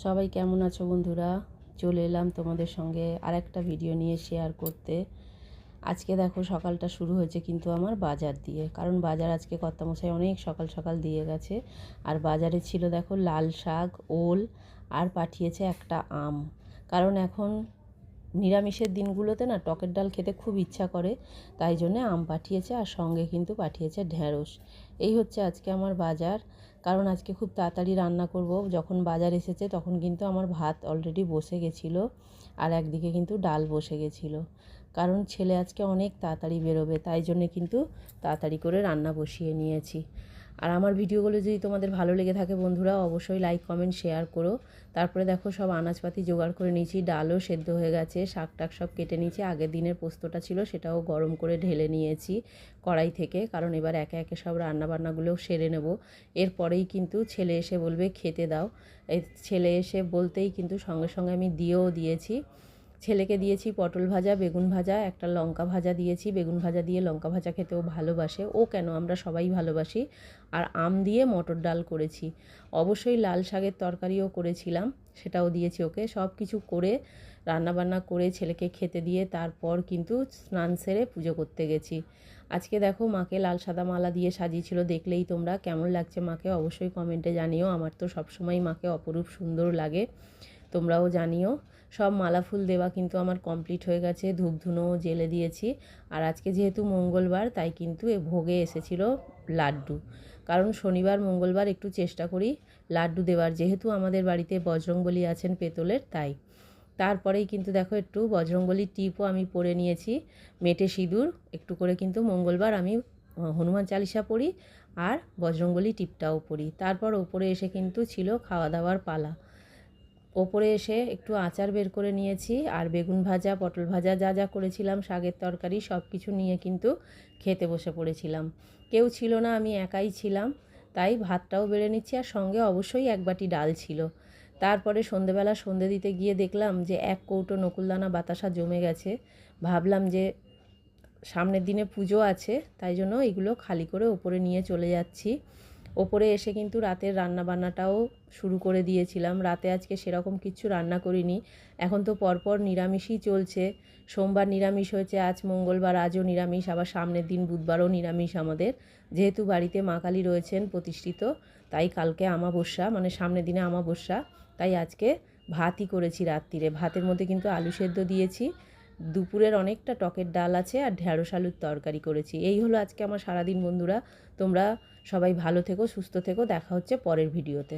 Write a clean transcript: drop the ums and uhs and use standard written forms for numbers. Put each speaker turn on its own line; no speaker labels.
সবাই কেমন আছো বন্ধুরা? চলে এলাম তোমাদের সঙ্গে আরেকটা ভিডিও নিয়ে শেয়ার করতে। আজকে দেখো সকালটা শুরু হয়েছে কিন্তু আমার বাজার দিয়ে, কারণ বাজার আজকে কর্তামশাই অনেক সকাল সকাল দিয়ে গেছে। আর বাজারে ছিল দেখো লাল শাক, ওল, আর পাঠিয়েছে একটা আম। কারণ এখন নিরামিষের দিনগুলোতে না টকের ডাল খেতে খুব ইচ্ছা করে, তাই জন্য আম পাঠিয়েছে, আর সঙ্গে কিন্তু পাঠিয়েছে ঢ্যাঁড়স। এই হচ্ছে আজকে আমার বাজার। কারণ আজকে খুব তাড়াতাড়ি রান্না করব। যখন বাজার এসেছে তখন কিন্তু আমার ভাত অলরেডি বসে গেছিলো, আর একদিকে কিন্তু ডাল বসে গেছিলো। কারণ ছেলে আজকে অনেক তাড়াতাড়ি বেরোবে, তাই জন্যে কিন্তু তাড়াতাড়ি করে রান্না বসিয়ে নিয়েছি। আর আমার ভিডিওগুলো যদি তোমাদের ভালো লেগে থাকে বন্ধুরা, অবশ্যই লাইক কমেন্ট শেয়ার করো। তারপরে দেখো সব আনাজপাতি জোগাড় করে নিয়েছি, ডালও সেদ্ধ হয়ে গেছে, শাক টাক সব কেটে নিয়েছি। আগের দিনের পোস্তটা ছিল সেটাও গরম করে ঢেলে নিয়েছি কড়াই থেকে, কারণ এবার একে একে সব রান্নাবান্নাগুলোও সেরে নেব। এরপরেই কিন্তু ছেলে এসে বলবে খেতে দাও। এই ছেলে এসে বলতেই কিন্তু সঙ্গে সঙ্গে আমি দিয়েও দিয়েছি। ছেলেকে দিয়েছি পটল ভাজা, বেগুন ভাজা, একটা লঙ্কা ভাজা দিয়েছি। বেগুন ভাজা দিয়ে লঙ্কা ভাজা খেতেও ভালোবাসে ও, কেন আমরা সবাই ভালোবাসি। আর আম দিয়ে মটর ডাল করেছি। অবশ্যই লাল শাকের তরকারিও করেছিলাম, সেটাও দিয়েছি ওকে। সব কিছু করে রান্নাবান্না করে ছেলেকে খেতে দিয়ে তারপর কিন্তু স্নান সেরে পুজো করতে গেছি। আজকে দেখো মাকে লাল সাদা মালা দিয়ে সাজিয়েছিল, দেখলেই তোমরা। কেমন লাগছে মাকে অবশ্যই কমেন্টে জানিও। আমার তো সবসময় মাকে অপরূপ সুন্দর লাগে, তোমরাও জানিও। সব মালা ফুল দেওয়া কিন্তু আমার কমপ্লিট হয়ে গেছে, ধূপ ধুনোও জেলে দিয়েছি। আর আজকে যেহেতু মঙ্গলবার, তাই কিন্তু এ ভোগে এসেছিলো লাড্ডু। কারণ শনিবার মঙ্গলবার একটু চেষ্টা করি লাড্ডু দেওয়ার, যেহেতু আমাদের বাড়িতে বজরংবলী আছেন পেতলের, তাই। তারপরেই কিন্তু দেখো একটু বজরংবলীর টিপও আমি পরে নিয়েছি, মেটে সিঁদুর একটু করে কিন্তু মঙ্গলবার আমি হনুমান চালিসা পড়ি, আর বজরংবলী টিপটাও পড়ি। তারপর ওপরে এসে কিন্তু ছিল খাওয়া দাওয়ার পালা। ওপরে এসে একটু আচার বের করে নিয়েছি, আর বেগুন ভাজা, পটল ভাজা, যা যা করেছিলাম, শাকের তরকারি সব কিছু নিয়ে কিন্তু খেতে বসে পড়েছিলাম। কেউ ছিল না, আমি একাই ছিলাম, তাই ভাতটাও বেড়ে নিচ্ছি, আর সঙ্গে অবশ্যই এক বাটি ডাল ছিল। তারপরে সন্ধেবেলা সন্ধে দিতে গিয়ে দেখলাম যে এক কৌটো নকুলদানা বাতাসা জমে গেছে। ভাবলাম যে সামনের দিনে পুজো আছে, তাই জন্য এগুলো খালি করে ওপরে নিয়ে চলে যাচ্ছি। ওপরে এসে কিন্তু রাতের রান্নাবান্নাটাও শুরু করে দিয়েছিলাম। রাতে আজকে সেরকম কিছু রান্না করিনি, এখন তো পরপর নিরামিষই চলছে। সোমবার নিরামিষ হয়েছে, আজ মঙ্গলবার, আজও নিরামিষ, আবার সামনের দিন বুধবারও নিরামিষ আমাদের। যেহেতু বাড়িতে মা কালী রয়েছেন প্রতিষ্ঠিত, তাই কালকে আমাবস্যা, মানে সামনের দিনে আমাবস্যা, তাই আজকে ভাতই করেছি রাত্রিরে। ভাতের মধ্যে কিন্তু আলু সেদ্ধ দিয়েছি, দুপুরের অনেকটা টকের ডাল আছে, আর ঢ্যাঁড়স আলুর তরকারি করেছি। এই হলো আজকে আমার সারাদিন বন্ধুরা। তোমরা সবাই ভালো থেকো, সুস্থ থেকো, দেখা হচ্ছে পরের ভিডিওতে।